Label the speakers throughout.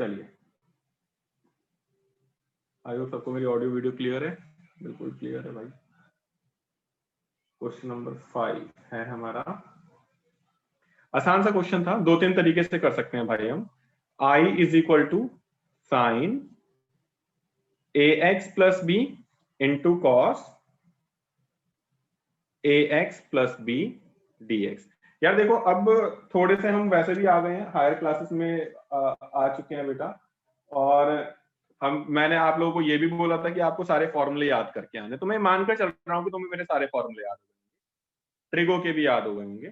Speaker 1: चलिए, I hope सबको मेरी ऑडियो वीडियो क्लियर है। बिल्कुल क्लियर है भाई। क्वेश्चन नंबर 5 है हमारा, आसान सा क्वेश्चन था, 2-3 तरीके से कर सकते हैं भाई हम। I is equal to sine ax plus b into cos ax plus b dx। यार देखो, अब थोड़े से हम वैसे भी आ गए हैं, हायर क्लासेस में आ चुके हैं बेटा, और मैंने आप लोगों को ये भी बोला था कि आपको सारे फॉर्मूले याद करके आने, तो मैं मानकर चल रहा हूँ कि तुम्हें मेरे सारे फॉर्मूले याद हो गए, ट्रिगो के भी याद हो गए होंगे।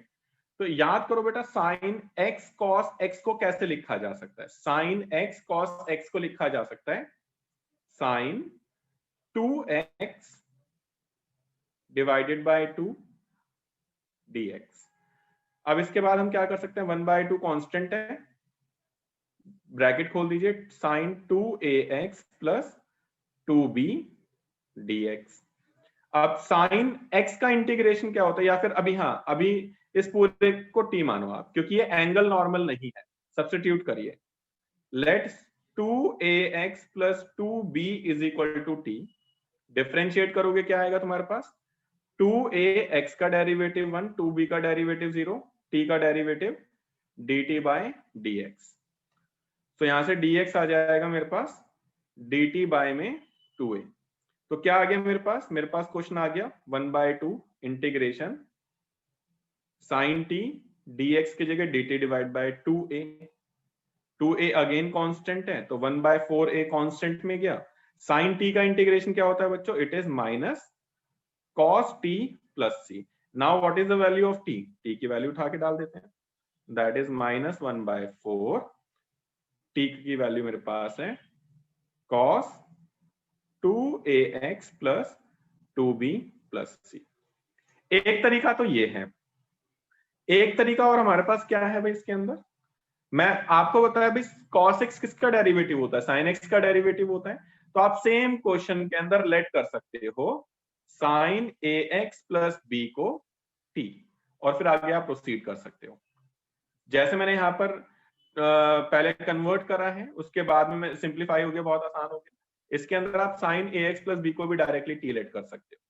Speaker 1: तो याद करो बेटा, साइन एक्स कॉस एक्स को कैसे लिखा जा सकता है? साइन एक्स कॉस एक्स को लिखा जा सकता है sign 2x divided by 2 dx। अब इसके बाद हम क्या कर सकते हैं, 1/2 कांस्टेंट है, ब्रैकेट खोल दीजिए, sine 2ax plus 2b dx। अब साइन x का इंटीग्रेशन क्या होता है, या फिर अभी अभी इस पूरे को t मानो आप, क्योंकि ये एंगल नॉर्मल नहीं है, सब्स्टिट्यूट करिए। Let 2ax plus 2b is equal to t। Differentiate करोगे क्या आएगा तुम्हारे पास, 2ax का डेरिवेटिव 1, 2b का डेरिवेटिव 0, t का डेरिवेटिव dt बाय dx। तो यहां से dx आ जाएगा मेरे पास dt बाय में 2a। तो क्या आ गया मेरे पास क्वेश्चन आ गया 1/2 इंटीग्रेशन साइन t dx की जगह dt divide by 2a। 2a again constant है, तो 1/4a कांस्टेंट में गया। साइन t का इंटीग्रेशन क्या होता है बच्चों, it is minus cos t plus c। Now what is the value of t? t की वैल्यू उठा के डाल देते हैं, दैट इज माइनस 1/4। t की वैल्यू मेरे पास है cos 2ax plus 2b plus c। एक तरीका तो ये है, एक तरीका और हमारे पास क्या है भाई इसके अंदर, मैं आपको बताया भाई cos x किसका डेरिवेटिव होता है, sin x का डेरिवेटिव होता है। तो आप सेम क्वेश्चन के अंदर लेट कर सकते हो sin ax प्लस b को t, और फिर आगे आप प्रोसीड कर सकते हो। जैसे मैंने यहाँ पर पहले कन्वर्ट करा है, उसके बाद में सिंप्लीफाई हो गया, बहुत आसान हो गया। इसके अंदर आप sin ax प्लस b को भी डायरेक्टली t लेट कर सकते हो,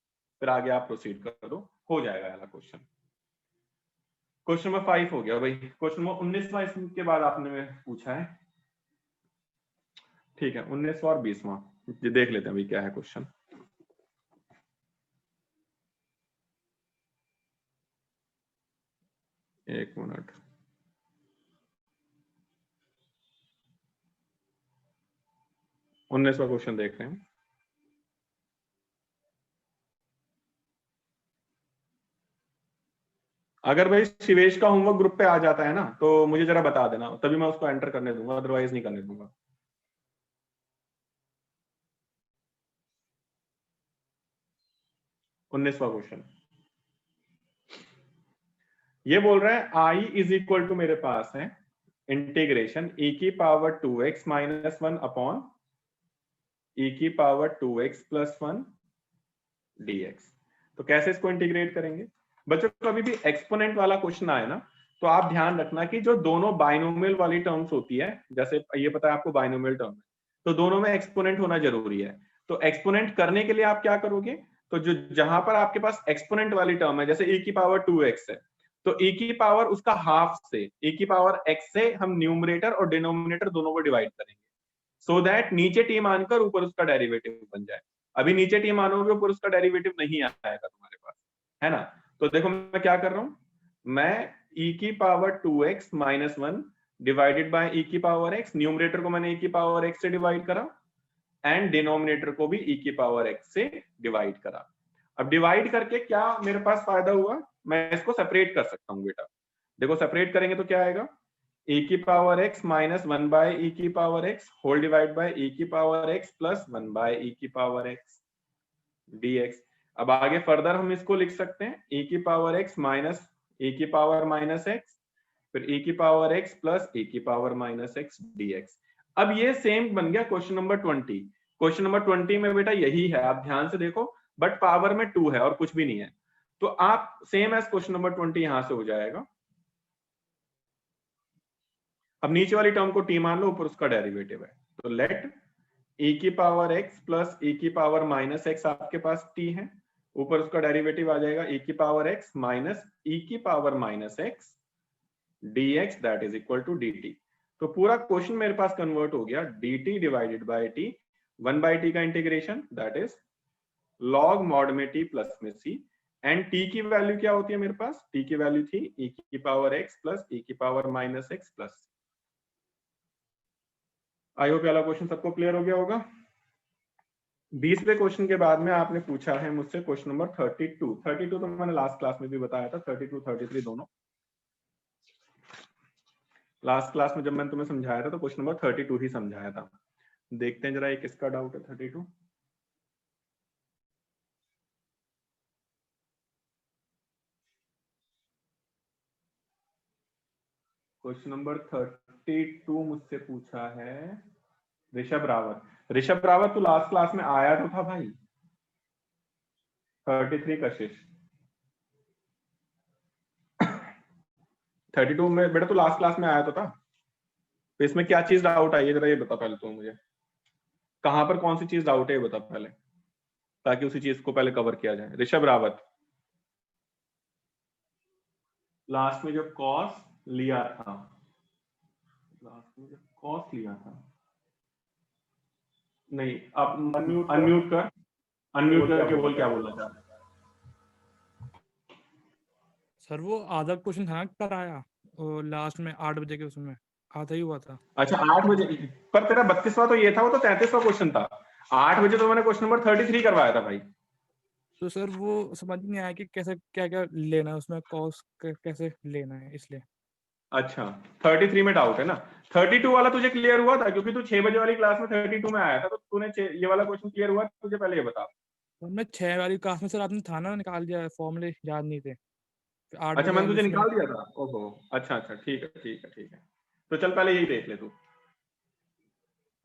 Speaker 1: फिर आगे आप प्रोसीड कर दो, हो जाएगा वाला क्वेश्चन। क्वेश्चन नंबर 5 हो गया भाई। क्वेश्चन नंबर 19वां इसके बाद आपने पूछा है, ठीक है, 19वां और 20वां देख लेते हैं भाई क्या है क्वेश्चन। एक मिनट, उन्नीसवां क्वेश्चन देख रहे हैं। अगर भाई शिवेश का होमवर्क ग्रुप पे आ जाता है ना, तो मुझे जरा बता देना, तभी मैं उसको एंटर करने दूंगा, अदरवाइज नहीं करने दूंगा। उन्नीसवां क्वेश्चन ये बोल रहा है आई इज इक्वल टू मेरे पास है इंटीग्रेशन e की power 2x minus 1 upon e की पावर 2x प्लस 1 dx। तो कैसे इसको इंटीग्रेट करेंगे बच्चों? कभी भी एक्सपोनेंट वाला क्वेश्चन आए ना, तो आप ध्यान रखना कि जो दोनों बाइनोमियल वाली टर्म्स होती है, जैसे ये पता है आपको बाइनोमियल टर्म है, तो दोनों में एक्सपोनेंट होना जरूरी है। तो एक्सपोनेंट करने के लिए आप क्या करोगे, तो जो जहां पर आपके पास एक्सपोनेंट वाली टर्म है, जैसे e की पावर 2x है, तो e की पावर उसका हाफ से, e की पावर x से हम न्यूमरेटर और डिनोमिनेटर दोनों को डिवाइड करेंगे, सो दैट नीचे t मानकर ऊपर उसका डेरिवेटिव बन जाए। अभी नीचे t मानोगे ऊपर उसका डेरिवेटिव नहीं आएगा तुम्हारे पास, है ना। तो देखो मैं क्या कर रहा हूं, मैं e की power 2x minus 1 divided by e की पावर x, न्यूमरेटर को मैंने e की पावर x से डिवाइड करा एंड डिनोमिनेटर को भी e की पावर x से डिवाइड करा। अब डिवाइड करके क्या मेरे पास फायदा हुआ, मैं इसको सेपरेट कर सकता हूं बेटा। देखो सेपरेट करेंगे तो क्या आएगा, e की power x minus 1 by e की power x whole divide by e की power x plus 1 by e की पावर x dx। अब आगे फर्दर हम इसको लिख सकते हैं e की पावर x माइनस e की पावर माइनस x, फिर e की पावर x प्लस e की पावर माइनस x dx। अब ये सेम बन गया क्वेश्चन नंबर 20। क्वेश्चन नंबर 20 में बेटा यही है, आप ध्यान से देखो, बट पावर में 2 है और कुछ भी नहीं है, तो आप सेम एज क्वेश्चन नंबर 20 यहां से हो जाएगा। अब नीचे वाली टर्म को टी मान लो, ऊपर उसका डेरिवेटिव है, तो लेट e की पावर x प्लस e की पावर माइनस x आपके पास t है, ऊपर उसका डेरिवेटिव आ जाएगा e की पावर x माइनस e की power minus x dx that is equal to dt। तो पूरा क्वेश्चन मेरे पास कन्वर्ट हो गया dt divided by t, 1 by t का integration that is log mod में t प्लस में c, एंड t की वैल्यू क्या होती है मेरे पास, t की वैल्यू थी e की पावर x प्लस e की power minus x plus. I hope वाला क्वेश्चन सबको क्लियर हो गया होगा। 20वें क्वेश्चन के बाद में आपने पूछा है मुझसे क्वेश्चन नंबर 32 तो मैंने लास्ट क्लास में भी बताया था, 32 33 दोनों लास्ट क्लास में जब मैंने तुम्हें समझाया था तो क्वेश्चन नंबर 32 ही समझाया था। देखते हैं जरा ये किसका डाउट है 32। क्वेश्चन नंबर 32 मुझसे पूछा है ऋषभ रावत। ऋषभ रावत तो लास्ट क्लास में आया तो था भाई। 33 कशिश 32 में बेटा तो लास्ट क्लास में आया तो था, तो इसमें क्या चीज डाउट आई है जरा ये बता पहले तो मुझे, कहां पर कौन सी चीज डाउट है ये बता पहले, ताकि उसी चीज को पहले कवर किया जाए। ऋषभ रावत लास्ट में जब कॉस लिया था, लास्ट में जब कॉस लिया था, नहीं आप अनम्यूट करके बोल क्या बोलना चाह रहे।
Speaker 2: सर वो आधा क्वेश्चन था ना कराया और लास्ट में 8 बजे के उसमें आधा ही हुआ था।
Speaker 1: अच्छा 8 बजे, पर तेरा 32वां तो ये था, वो तो 33वां क्वेश्चन था। 8 बजे तो मैंने क्वेश्चन नंबर 33 करवाया था भाई।
Speaker 2: तो सर वो समझ नहीं आया कि कैसे क्या क्या लेना है उसमें, कॉस कैसे लेना है इसलिए।
Speaker 1: अच्छा 33 में डाउट है ना, 32 वाला तुझे क्लियर हुआ था क्योंकि तू 6 बजे वाली क्लास में 32 में आया था, तो तूने ये वाला क्वेश्चन क्लियर हुआ, तुझे पहले ये बता।
Speaker 2: तो मैं 6 वाली क्लास में सर आपने था ना, निकाल दिया, फॉर्मूले याद नहीं थे, 8
Speaker 1: अच्छा
Speaker 2: बजे
Speaker 1: मैंने
Speaker 2: वाले
Speaker 1: तुझे
Speaker 2: उसमें।
Speaker 1: निकाल दिया था, ओहो अच्छा अच्छा ठीक है ठीक है ठीक है, तो चल पहले यही देख ले तू।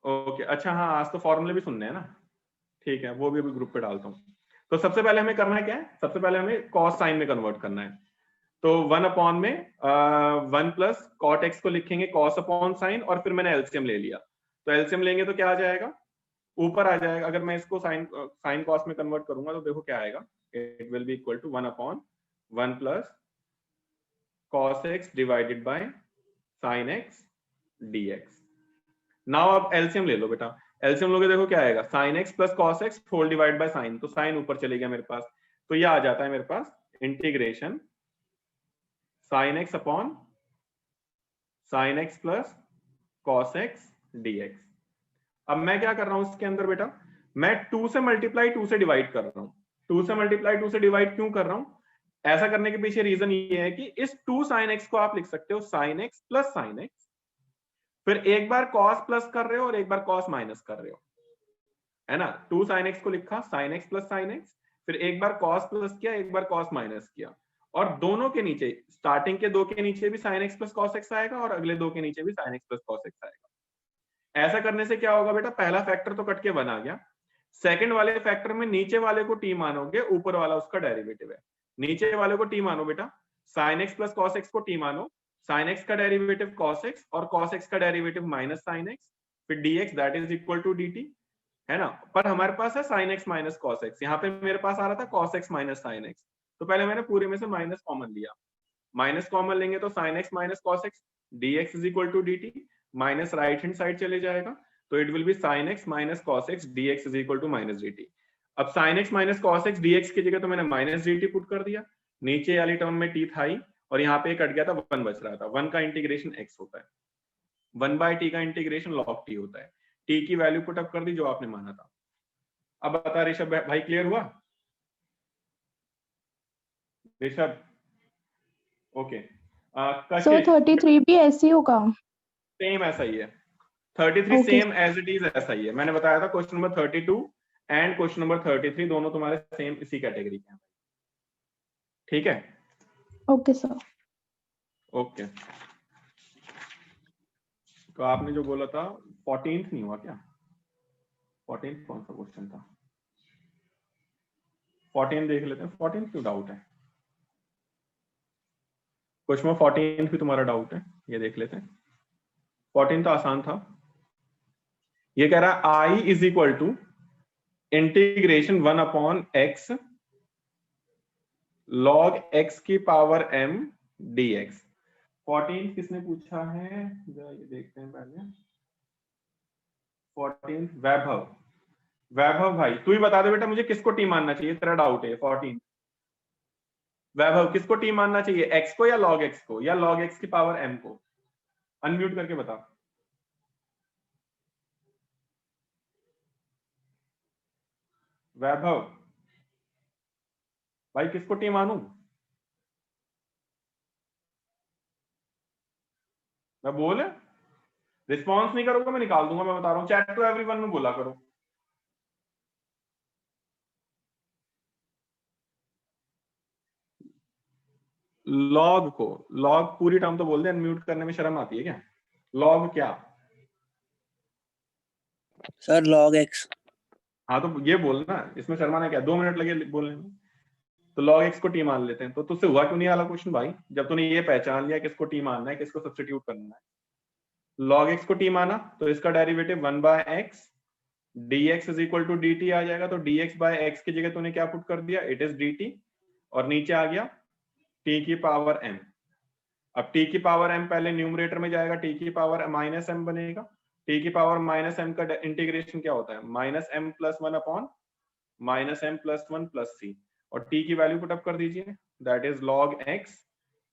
Speaker 1: ओके अच्छा हाँ आज तो फॉर्मूले भी सुनने हैं ना, ठीक है वो भी अभी ग्रुप पे डालता हूँ। तो सबसे पहले हमें करना है क्या है, सबसे पहले हमें कॉस साइन में कन्वर्ट करना है। तो 1 अपॉन में 1 प्लस कॉट एक्स को लिखेंगे कॉस अपॉन साइन, और फिर मैंने एलसीएम ले लिया, तो एलसीएम लेंगे तो क्या आ जाएगा, ऊपर आ जाएगा। अगर मैं इसको साइन कॉस में कन्वर्ट करूंगा तो देखो क्या आएगा, it will be equal to 1 upon 1 plus cos x divided by sine x dx. Now अब एलसीएम ले लो बेटा, एलसीएम लोगे देखो क्या आएगा, sine x plus cos x whole divide by sine, तो साइन ऊपर चले गया मेरे पास, तो ये आ जाता है मेरे पास integration sine x upon sine x plus cos x dx. अब मैं क्या कर रहा हूं इसके अंदर बेटा, मैं 2 से मल्टीप्लाई 2 से डिवाइड कर रहा हूं। 2 से मल्टीप्लाई 2 से डिवाइड क्यों कर रहा हूं, ऐसा करने के पीछे रीजन ये है कि इस 2 साइन एक्स को आप लिख सकते हो sign x plus sign x, फिर एक बार कॉस प्लस कर रहे हो और एक बार कॉस माइनस कर रहे हो, है ना। 2 साइन एक्स को लिखा sign x plus sign x, फिर एक बार कॉस प्लस किया एक बार कॉस माइनस किया, और दोनों के नीचे स्टार्टिंग के 2 के नीचे भी sign x plus cos x आएगा और अगले 2 के नीचे भी sign x plus cos x आएगा। ऐसा करने से क्या होगा बेटा, पहला फैक्टर तो कट के 1 आ गया, सेकंड वाले फैक्टर में नीचे वाले को टी मानोगे, ऊपर वाला उसका डेरिवेटिव है, नीचे वाले को टी मानो बेटा, sine x plus cos x को टी मानो, साइन एक्स का डेरिवेटिव कॉस एक्स और कॉस एक्स का डेरिवेटिव माइनस साइन एक्स, फिर dx that is equal to dt, है ना। पर हमारे पास है sine x minus cos x, यहाँ पे मेरे पास आ रहा था cos x minus sine x, तो पहले मैंने पूरे में से माइनस कॉमन लिया, माइनस कॉमन लेंगे तो sign x minus cos x dx is equal to dt, minus right hand side चले जाएगा, तो it will be sine x minus cos x dx is equal to minus dt। अब sine x minus cos x dx की जगह तो मैंने minus dt put कर दिया, नीचे वाली टर्म में t था ही, और यहाँ पे कट गया था 1 बच रहा था, 1 का इंटीग्रेशन x होता है, 1 बाय t का इंटीग्रेशन log t होता है, t की वैल्यू पुट अप कर दी जो आपने माना था। अब बता ऋषभ भाई क्लियर हुआ, ऋषभ ओके।
Speaker 3: सर 33 भी ऐसे ही होगा,
Speaker 1: सेम ऐसा ही है, 33 सेम एज इट इज ऐसा ही है, मैंने बताया था question number 32 and question number 33 दोनों तुम्हारे सेम इसी कैटेगरी के हैं, ठीक है।
Speaker 3: Okay sir.
Speaker 1: ओके तो आपने जो बोला था 14th नहीं हुआ क्या, 14th कौन सा क्वेश्चन था, 14 देख लेते हैं, 14 क्यों डाउट है, क्वेश्चन नंबर 14 भी तुम्हारा डाउट है, ये देख लेते हैं। 14 तो आसान था। ये कह रहा है I is equal to integration 1 upon x log x की पावर m dx। 14 किसने पूछा है, जरा ये देखते हैं पहले। 14 वैभव। वैभव भाई तू ही बता दे बेटा, मुझे किसको टी मानना चाहिए, तेरा डाउट है। 14 वैभव किसको टी मानना चाहिए, x को या log x को, या log x की पावर m को? अनम्यूट करके बता। वैभव भाई किसको टी मानूं? मैं बोल, रिस्पॉन्स नहीं करोगे मैं निकाल दूंगा, मैं बता रहा हूं। चैट टू एवरीवन में बोला करो। लॉग को, लॉग पूरी टर्म तो बोल दे, अनम्यूट करने में शर्म आती है क्या? लॉग क्या?
Speaker 4: Sir log x।
Speaker 1: हाँ तो ये बोलना, इसमें शर्माना क्या, 2 मिनट लगे बोलने में। तो log x को टी मान लेते हैं। तो तुझसे हुआ क्यों नहीं वाला क्वेश्चन भाई, जब तूने ये पहचान लिया किसको टी मानना है, किसको सब्स्टिट्यूट करना है। log x को टी माना तो इसका derivative 1/x dx is equal to dt आ जाएगा। तो dx बाय x की जगह तूने क्या पुट कर दिया, इट इज dt, और नीचे आ गया t की पावर m। अब t की पावर m पहले न्यूमरेटर में जाएगा, t की पावर माइनस m बनेगा। t की पावर माइनस m का इंटीग्रेशन क्या होता है, minus m plus 1 upon minus m plus 1 plus c, और t की वैल्यू पुट अप कर दीजिए, दैट इज log x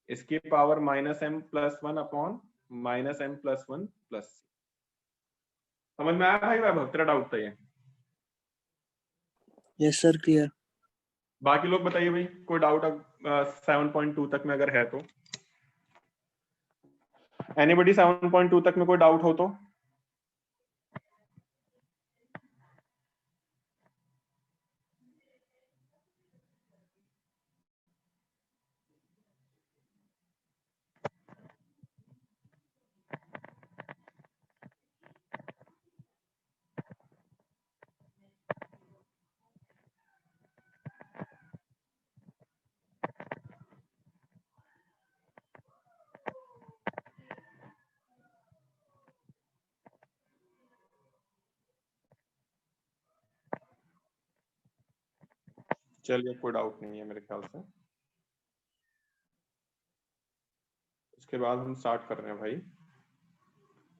Speaker 1: इसकी power minus m plus 1 upon minus m plus 1 plus c। समझ में आया भाई वैभव, तेरा डाउट था ये?
Speaker 4: Yes sir clear.
Speaker 1: बाकी लोग बताइए भाई, कोई डाउट अब 7.2 तक में अगर है तो? एनीबॉडी 7.2 तक में कोई डाउट हो तो? चलिए कोई डाउट नहीं है मेरे ख्याल से। इसके बाद हम स्टार्ट कर रहे हैं भाई,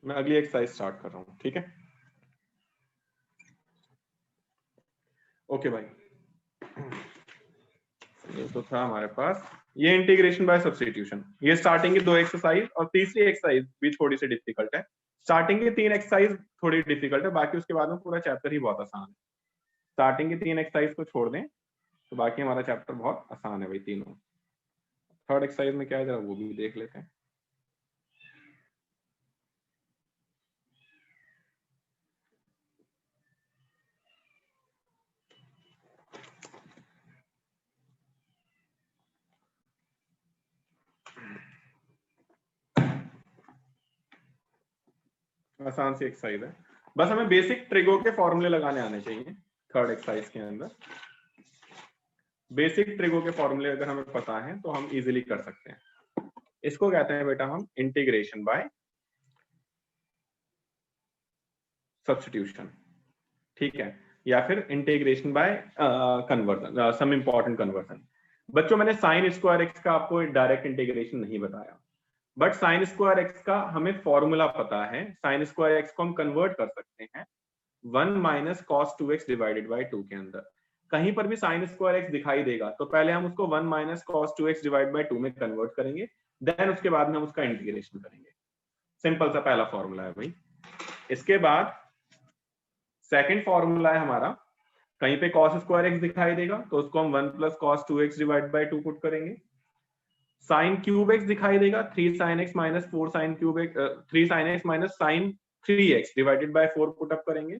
Speaker 1: मैं अगली एक्सरसाइज स्टार्ट कर रहा हूँ, ठीक है? ओके भाई, ये तो था हमारे पास ये इंटीग्रेशन बाय सब्स्टिट्यूशन। ये स्टार्टिंग की 2 एक्सरसाइज और तीसरी एक्सरसाइज भी थोड़ी सी डिफिकल्ट है। स्टार्टिंग की 3 एक्सरसाइज थोड़ी डिफिकल्ट है, बाकी उसके बाद में पूरा चैप्टर ही बहुत आसान है। स्टार्टिंग की 3 एक्सरसाइज को छोड़ दें तो बाकी हमारा चैप्टर बहुत आसान है भाई तीनों। थर्ड एक्सरसाइज में क्या है जरा वो भी देख लेते हैं। आसान सी एक्सरसाइज है, बस हमें बेसिक ट्रिगो के फॉर्मूले लगाने आने चाहिए। थर्ड एक्सरसाइज के अंदर बेसिक ट्रिगो के फॉर्मूले अगर हमें पता है तो हम इजीली कर सकते हैं। इसको कहते हैं बेटा हम इंटीग्रेशन बाय सब्स्टिट्यूशन, ठीक है, या फिर integration by conversion, some important conversion. बच्चों मैंने साइन स्क्वायर एक्स का आपको डायरेक्ट इंटीग्रेशन नहीं बताया, बट साइन स्क्वायर एक्स का हमें फॉर्मूला पता है। साइन स्क्वायर एक्स को हम कन्वर्ट कर सकते हैं 1 minus cos 2x divided by 2 के अंदर। कहीं पर भी साइन स्क्वायर एक्स दिखाई देगा तो पहले हम उसको 1 minus cos 2x divide by 2 में कन्वर्ट करेंगे, देन उसके बाद में हम उसका इंटीग्रेशन करेंगे। सिंपल सा पहला फॉर्मूला है भाई। इसके बाद सेकंड फॉर्मूला है हमारा, कहीं पे cos स्क्वायर एक्स दिखाई देगा तो उसको हम 1 plus cos 2x divide by 2 put करेंगे। साइन क्यूब एक्स दिखाई देगा 3 sin x minus 4 sin cube x 3 sin x minus sin 3x divided by 4 put up करेंगे।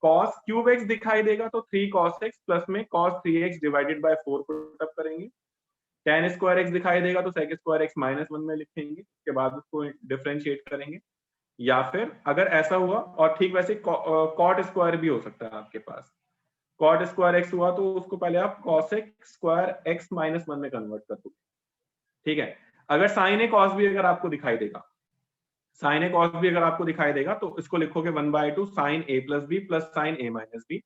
Speaker 1: cos क्यूब एक्स दिखाई देगा तो 3 cos x प्लस में cos 3x divided by 4 put up करेंगे। tan square x दिखाई देगा तो sec स्क्वायर x माइनस 1 में लिखेंगे, उसके बाद उसको डिफरेंशिएट करेंगे। या फिर अगर ऐसा हुआ, और ठीक वैसे cot स्क्वायर भी हो सकता है आपके पास, cot स्क्वायर एक्स हुआ तो उसको पहले आप cosec स्क्वायर x माइनस 1 में कन्वर्ट कर दो, ठीक है। अगर साइन ए कॉस भी अगर आपको दिखाई देगा, साइन ए कॉस बी अगर आपको दिखाई देगा तो इसको लिखोगे 1/2 sine A plus B plus sine A minus B.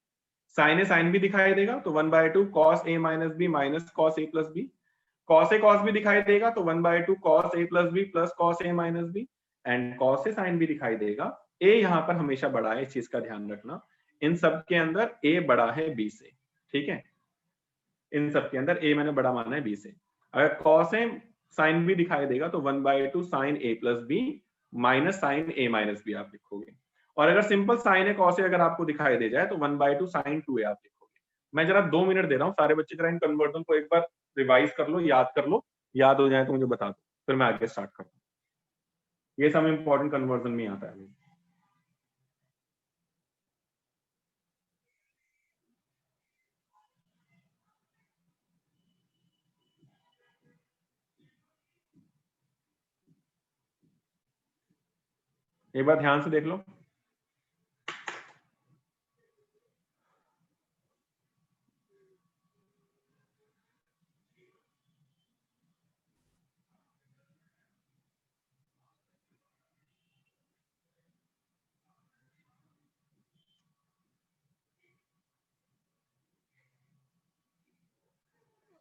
Speaker 1: Sine A sine B दिखाई देगा तो 1/2 cos A minus B minus cos A plus B. Cos A cos B दिखाई देगा तो 1/2 cos A plus B plus cos A minus B. And cos A sine B दिखाई देगा। ए यहाँ पर हमेशा बड़ा है, इस चीज का ध्यान रखना। इन सब के अंदर ए बड़ा है बी से, ठीक है। इन सब के अंदर ए मैंने बड़ा माना है बी से। अगर कॉस ए साइन बी दिखाई देगा तो 1/2 sine A plus B minus sign A minus B आप लिखोगे। और अगर simple sign A cos A अगर आपको दिखाई दे जाए तो 1/2 साइन 2a आप लिखोगे। मैं जरा 2 मिनट दे रहा हूँ, सारे बच्चे जरा इन कन्वर्जन को एक बार रिवाइज कर लो, याद कर लो, याद हो जाए तो मुझे बता दो, फिर मैं आगे स्टार्ट करता हूँ। ये सब इंपॉर्टेंट कन्वर्जन में आता है। एक बार ध्यान से देख लो।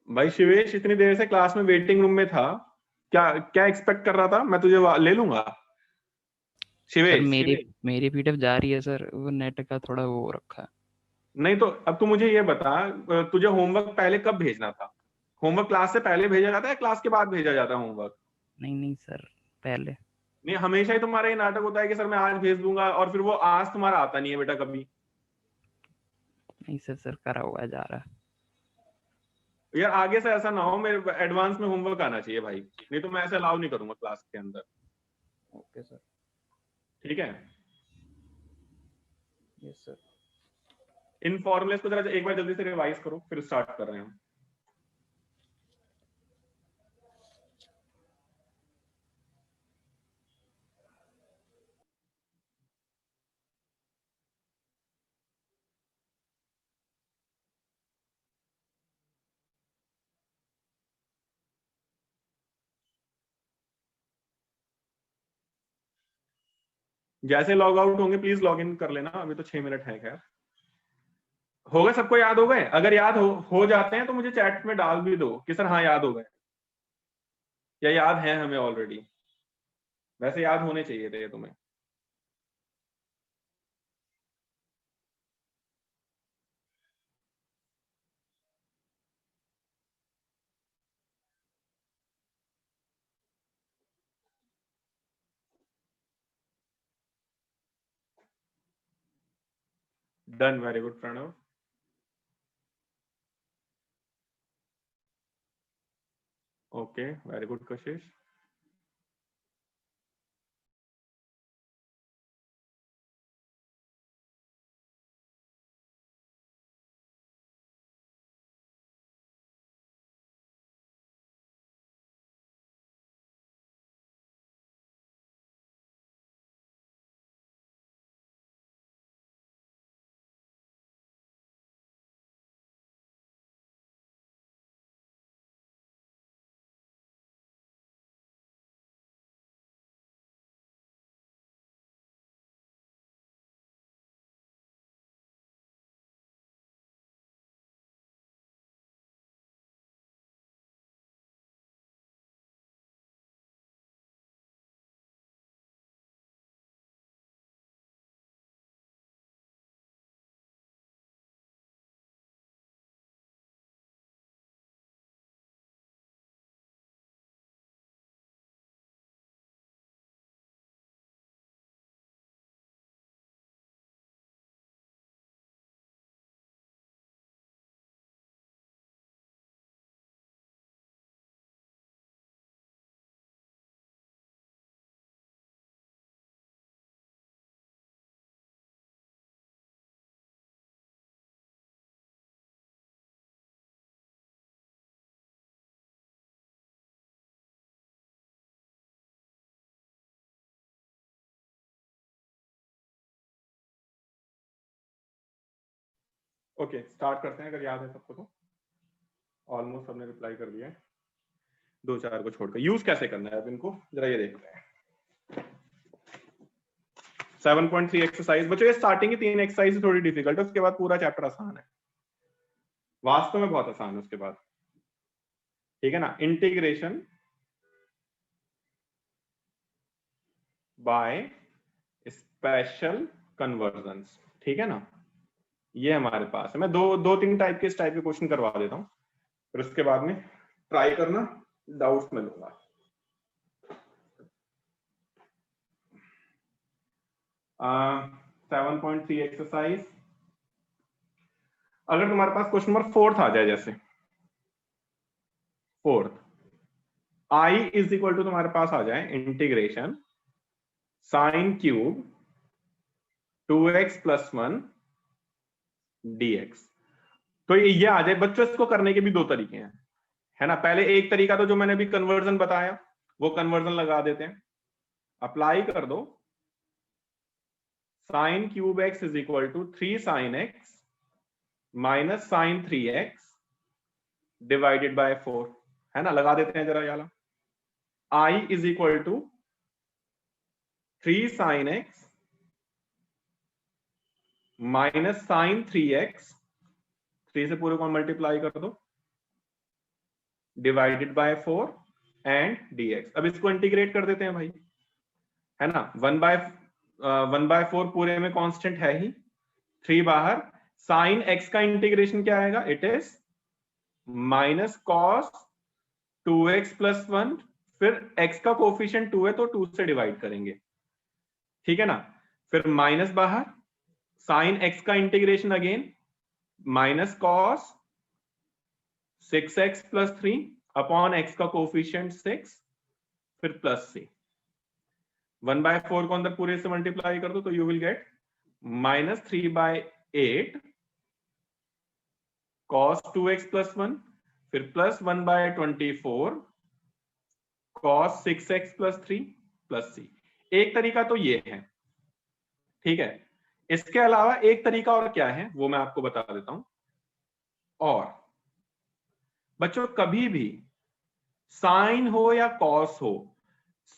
Speaker 1: भाई शिवेश, इतनी देर से क्लास में वेटिंग रूम में था, क्या क्या एक्सपेक्ट कर रहा था? मैं तुझे ले लूंगा
Speaker 5: सर
Speaker 1: शिवेश।
Speaker 5: मेरी पीडीएफ जा रही है सर, वो नेट का थोड़ा वो रखा है।
Speaker 1: नहीं तो अब तू मुझे ये बता, तुझे होमवर्क पहले कब भेजना था? होमवर्क क्लास से पहले भेजा जाता है, क्लास के बाद भेजा जाता है होमवर्क?
Speaker 5: नहीं सर, पहले।
Speaker 1: नहीं, हमेशा ही तुम्हारा ये नाटक होता है कि सर मैं आज भेज दूंगा, और फिर वो आज तुम्हारा आता नहीं है बेटा कभी।
Speaker 5: नहीं सर करा हुआ जा रहा है।
Speaker 1: यार आगे से ऐसा ना हो, मेरे एडवांस में होमवर्क आना चाहिए भाई, नहीं तो मैं ऐसे अलाउ नहीं करूंगा क्लास के अंदर।
Speaker 5: Okay sir.
Speaker 1: ठीक है।
Speaker 5: Yes sir.
Speaker 1: इन फॉर्मूलेस को जरा एक बार जल्दी से रिवाइज करो, फिर स्टार्ट कर रहे हैं हम। जैसे लॉग आउट होंगे प्लीज लॉग इन कर लेना, अभी तो 6 मिनट है। खैर हो गए, सबको याद हो गए? अगर याद हो जाते हैं तो मुझे चैट में डाल भी दो कि सर हाँ याद हो गए, या याद है हमें ऑलरेडी। वैसे याद होने चाहिए थे तुम्हें। Done, very good Pranav. Okay, very good Kashish. Okay, start करते हैं अगर याद है सबको तो। ऑलमोस्ट सबने रिप्लाई कर दिया है, 2-4 को छोड़कर। यूज कैसे करना है अब इनको जरा ये देखते हैं। 7.3 एक्सरसाइज। बच्चों ये स्टार्टिंग की 3 एक्सरसाइज थोड़ी डिफिकल्ट है, उसके बाद पूरा चैप्टर आसान है, वास्तव में बहुत आसान है उसके बाद, ठीक है ना। इंटीग्रेशन बाय स्पेशल कन्वर्जन्स, ठीक है ना, ये हमारे पास है। मैं दो तीन टाइप के इस टाइप के क्वेश्चन करवा देता हूं, फिर उसके बाद में ट्राई करना, डाउट्स में लूंगा। आ, 7.3 एक्सरसाइज, अगर तुम्हारे पास क्वेश्चन नंबर 4 आ जाए, जैसे 4 आई इज इक्वल टू तुम्हारे पास आ जाए integration sine cube 2x plus 1 dx, तो ये आ जाए। बच्चों इसको करने के भी 2 तरीके हैं, है ना। पहले एक तरीका तो जो मैंने अभी कन्वर्जन बताया, वो कन्वर्जन लगा देते हैं, अप्लाई कर दो। Sine cube x is equal to 3 sine x minus sine 3x divided by 4, है ना। लगा देते हैं जरा याला। i is equal to 3 sine x minus sine 3x, 3 से पूरे को मल्टीप्लाई कर दो, डिवाइडेड बाय 4 एंड dx। अब इसको इंटीग्रेट कर देते हैं भाई, है ना। 1/4 पूरे में कांस्टेंट है ही, 3 बाहर, साइन x का इंटीग्रेशन क्या आएगा, it is minus cos 2x plus 1, फिर x का कोफिशिएंट 2 है तो 2 से डिवाइड करेंगे, ठीक है ना। फिर माइनस बाहर, साइन x का integration again minus cos 6x plus 3 upon x का कोफिशिएंट 6, फिर प्लस c। 1/4 को अंदर पूरे से मल्टीप्लाई कर दो तो you will get minus 3/8 cos 2x plus 1, फिर plus 1/24 cos 6x plus 3 plus c। एक तरीका तो ये है, ठीक है। इसके अलावा एक तरीका और क्या है वो मैं आपको बता देता हूं। और बच्चों कभी भी साइन हो या कॉस हो,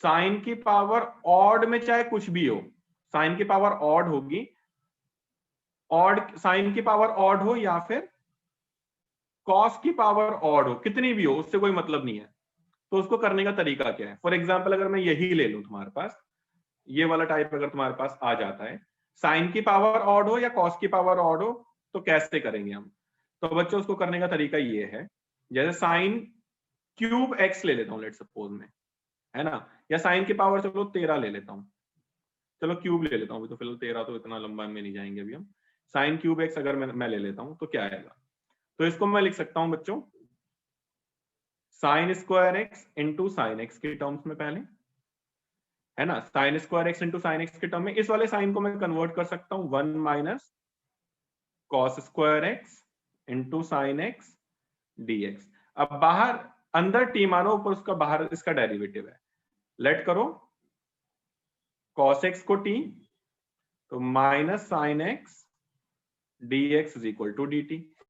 Speaker 1: साइन की पावर ऑड में चाहे कुछ भी हो, साइन की पावर ऑड होगी, ऑड साइन की पावर ऑड हो या फिर कॉस की पावर ऑड हो, कितनी भी हो, उससे कोई मतलब नहीं है। तो उसको करने का तरीका क्या है। फॉर एग्जाम्पल अगर मैं यही ले लूं, तुम्हारे पास ये वाला टाइप अगर तुम्हारे पास आ जाता है, साइन की पावर ऑड हो या कॉस की पावर ऑड हो, तो कैसे करेंगे हम। तो बच्चों उसको करने का तरीका ये है, जैसे साइन क्यूब एक्स ले लेता हूं लेट सपोज में, है ना, या साइन की पावर चलो 13 ले लेता हूं, चलो क्यूब ले लेता हूं, तो फिलहाल 13 तो इतना लंबा में नहीं जाएंगे अभी हम। साइन क्यूब एक्स अगर मैं ले लेता हूं तो क्या आएगा, तो इसको मैं लिख सकता हूं बच्चों sine square x into sine x के टर्म्स में पहले, है ना। Sine square x into sine x के टर्म में इस वाले साइन को मैं कन्वर्ट कर सकता हूं 1 minus cos square x into sine x dx। अब बाहर अंदर टी मानो, ऊपर उसका बाहर इसका डेरिवेटिव है, लेट करो cos x को t, तो minus sine x dx is equal to dt।